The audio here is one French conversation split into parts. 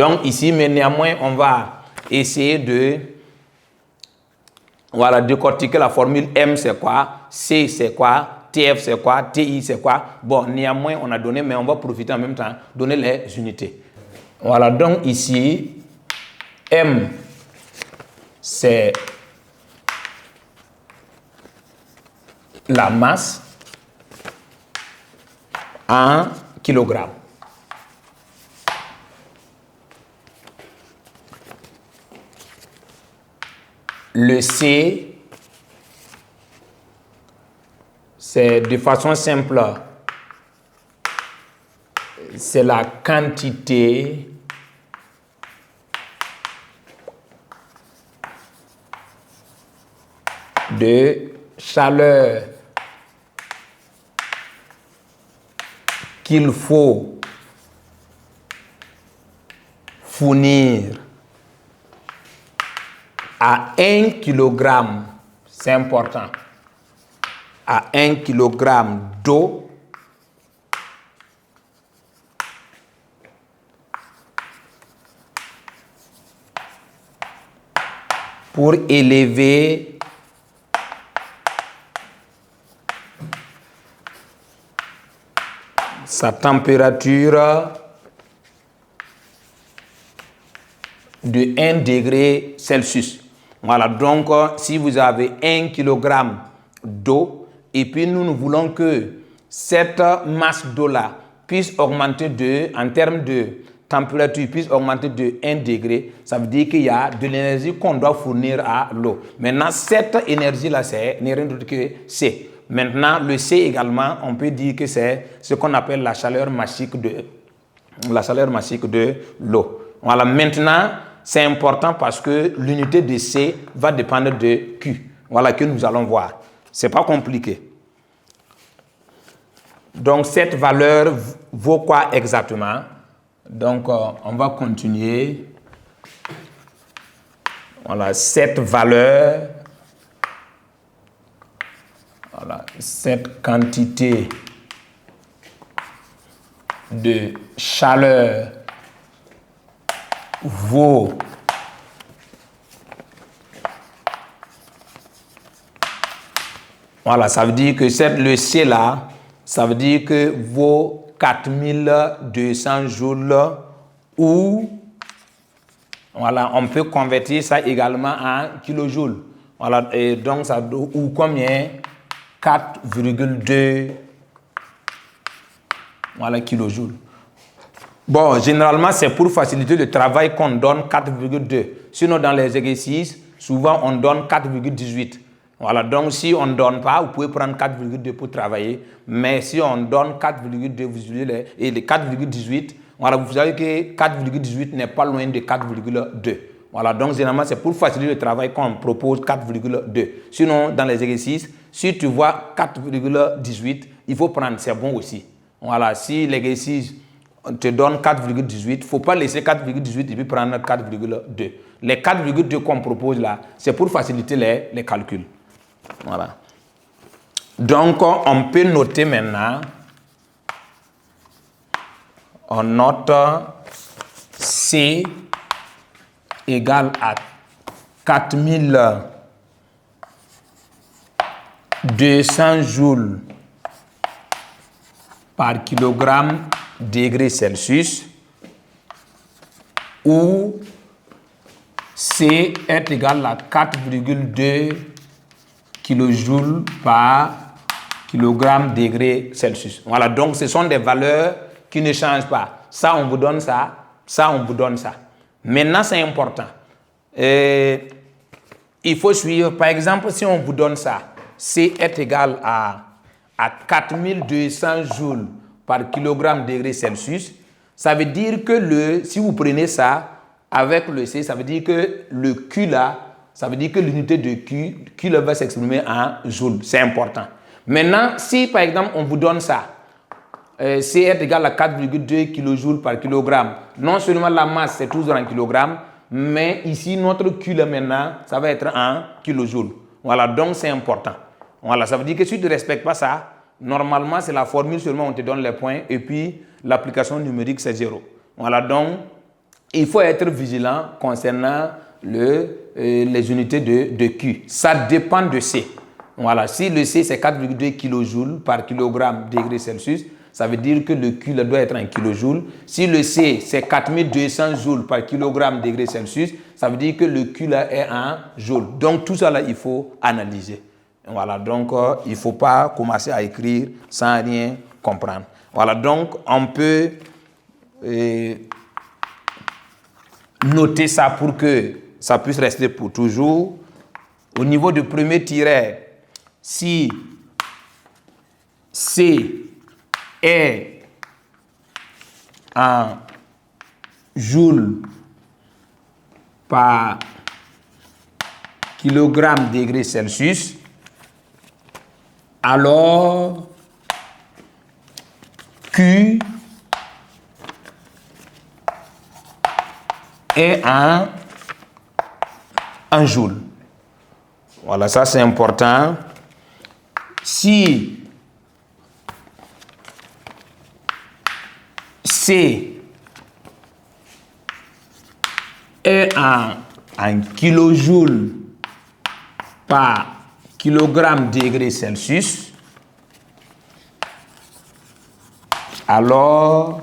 Donc ici, mais néanmoins, on va essayer de décortiquer la formule. M c'est quoi, C c'est quoi, TF c'est quoi, TI c'est quoi. Bon, néanmoins, on a donné, mais on va profiter en même temps, donner les unités. Voilà, donc ici, M c'est la masse en kilogrammes. Le C, c'est de façon simple, c'est la quantité de chaleur qu'il faut fournir à 1 kg, c'est important, à 1 kg d'eau pour élever sa température de 1 degré Celsius. Voilà, donc si vous avez 1 kg d'eau et puis nous voulons que cette masse d'eau-là puisse augmenter en termes de température, puisse augmenter de 1 degré, ça veut dire qu'il y a de l'énergie qu'on doit fournir à l'eau. Maintenant, cette énergie-là, n'est rien d'autre que C. Maintenant, le C également, on peut dire que c'est ce qu'on appelle la chaleur massique de l'eau. Voilà, maintenant, c'est important parce que l'unité de C va dépendre de Q. Voilà, que nous allons voir. Ce n'est pas compliqué. Donc, cette valeur vaut quoi exactement? Donc, on va continuer. Voilà, cette valeur, voilà, cette quantité de chaleur vaut voilà, ça veut dire que le C là, ça veut dire que vaut 4200 joules ou voilà, on peut convertir ça également en kilojoules. Voilà, et donc ça ou combien? 4,2 voilà, kilojoules. Bon, généralement, c'est pour faciliter le travail qu'on donne 4,2. Sinon, dans les exercices, souvent, on donne 4,18. Voilà, donc si on ne donne pas, vous pouvez prendre 4,2 pour travailler. Mais si on donne 4,2, vous utilisez les 4,18. Voilà, vous savez que 4,18 n'est pas loin de 4,2. Voilà, donc généralement, c'est pour faciliter le travail qu'on propose 4,2. Sinon, dans les exercices, si tu vois 4,18, il faut prendre, c'est bon aussi. Voilà, si l'exercice on te donne 4,18, il ne faut pas laisser 4,18 et puis prendre 4,2. Les 4,2 qu'on propose là, c'est pour faciliter les calculs. Voilà. Donc, on peut noter maintenant, on note C égale à 4200 joules par kilogramme degré Celsius, où C est égal à 4,2 kJ par kilogramme degré Celsius. Voilà, donc ce sont des valeurs qui ne changent pas. Ça, on vous donne ça, ça, on vous donne ça. Maintenant, c'est important. Il faut suivre, par exemple, si on vous donne ça, C est égal à 4200 joules par kilogramme degré Celsius, ça veut dire que si vous prenez ça avec le C, ça veut dire que le Q là, ça veut dire que l'unité de Q là va s'exprimer en joules. C'est important. Maintenant, si par exemple on vous donne ça, C est égal à 4,2 kJ par kilogramme, non seulement la masse c'est toujours en kilogrammes, mais ici notre Q là maintenant, ça va être en kilojoules. Voilà, donc c'est important. Voilà, ça veut dire que si tu ne respectes pas ça, normalement, c'est la formule seulement, on te donne les points et puis l'application numérique, c'est 0. Voilà, donc il faut être vigilant concernant les unités de Q. Ça dépend de C. Voilà, si le C c'est 4,2 kJ par kilogramme degré Celsius, ça veut dire que le Q doit être en kilojoules. Si le C c'est 4200 joules par kilogramme degré Celsius, ça veut dire que le Q là est en joules. Donc tout ça là, il faut analyser. Voilà, donc il ne faut pas commencer à écrire sans rien comprendre. Voilà, donc on peut noter ça pour que ça puisse rester pour toujours. Au niveau du premier tiret, si C est en joules par kilogramme degré Celsius, alors Q est en joules. Voilà, ça c'est important. Si C est en kilojoules par kilogramme degré Celsius, alors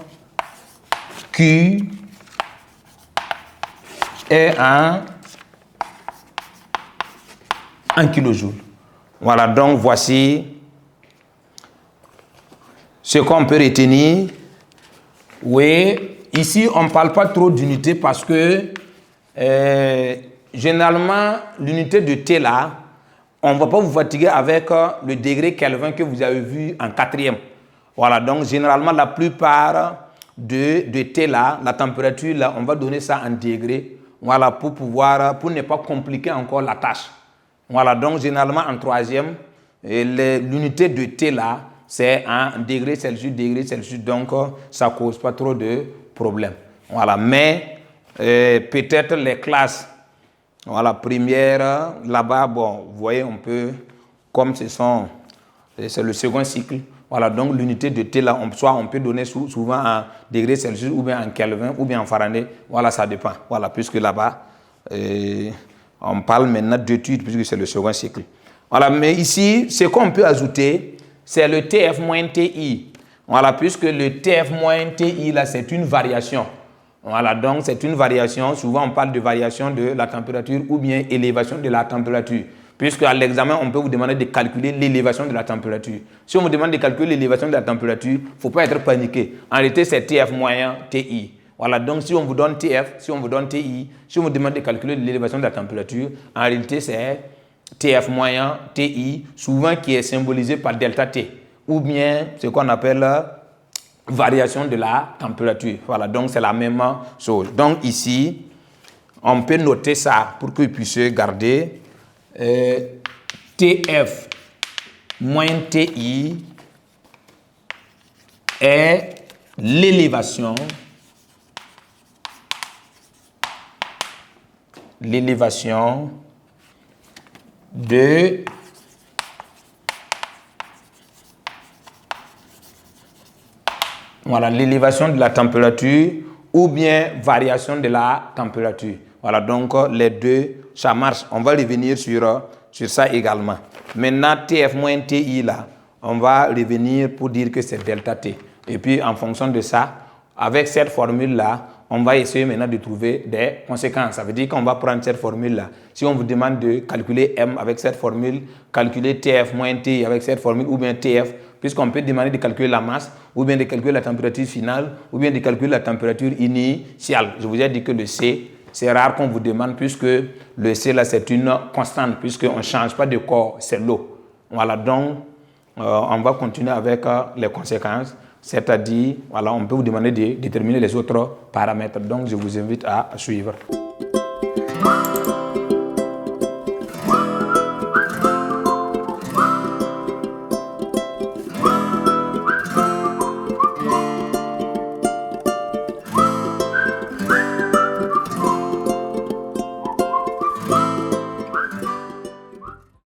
Q est en kilojoules. Voilà, donc voici ce qu'on peut retenir. Oui, ici on ne parle pas trop d'unités parce que généralement l'unité de T là, on ne va pas vous fatiguer avec le degré Kelvin que vous avez vu en quatrième. Voilà, donc généralement la plupart de T là, la température là, on va donner ça en degrés. Voilà, pour ne pas compliquer encore la tâche. Voilà, donc généralement en troisième, l'unité de T là, c'est en degrés Celsius, donc ça ne cause pas trop de problèmes. Voilà, mais peut-être les classes, voilà, première, là-bas, bon, vous voyez, on peut, comme c'est le second cycle, voilà, donc l'unité de T là, soit on peut donner souvent en degrés Celsius, ou bien en Kelvin, ou bien en Fahrenheit, voilà, ça dépend. Voilà, puisque là-bas, on parle maintenant d'études puisque c'est le second cycle. Voilà, mais ici, ce qu'on peut ajouter, c'est le TF-TI. Voilà, puisque le TF-TI, là, c'est une variation. Voilà, donc c'est une variation. Souvent, on parle de variation de la température ou bien élévation de la température. Puisque à l'examen, on peut vous demander de calculer l'élévation de la température. Si on vous demande de calculer l'élévation de la température, il ne faut pas être paniqué. En réalité, c'est TF-TI. Voilà, donc si on vous donne TF, si on vous donne TI, si on vous demande de calculer l'élévation de la température, en réalité c'est TF moyen, TI, souvent qui est symbolisé par delta T, ou bien ce qu'on appelle variation de la température. Voilà, donc c'est la même chose. Donc ici, on peut noter ça pour que vous puissiez garder TF moins TI est l'élévation de l'élévation de la température ou bien variation de la température. Voilà, donc les deux, ça marche. On va revenir sur ça également. Maintenant, TF moins TI là, on va revenir pour dire que c'est delta T. Et puis en fonction de ça, avec cette formule là, on va essayer maintenant de trouver des conséquences. Ça veut dire qu'on va prendre cette formule-là. Si on vous demande de calculer M avec cette formule, calculer TF moins T avec cette formule, ou bien TF, puisqu'on peut demander de calculer la masse, ou bien de calculer la température finale, ou bien de calculer la température initiale. Je vous ai dit que le C, c'est rare qu'on vous demande, puisque le C, là, c'est une constante, puisqu'on ne change pas de corps, c'est l'eau. Voilà, donc, on va continuer avec les conséquences. C'est-à-dire, voilà, on peut vous demander de déterminer les autres paramètres. Donc, je vous invite à suivre.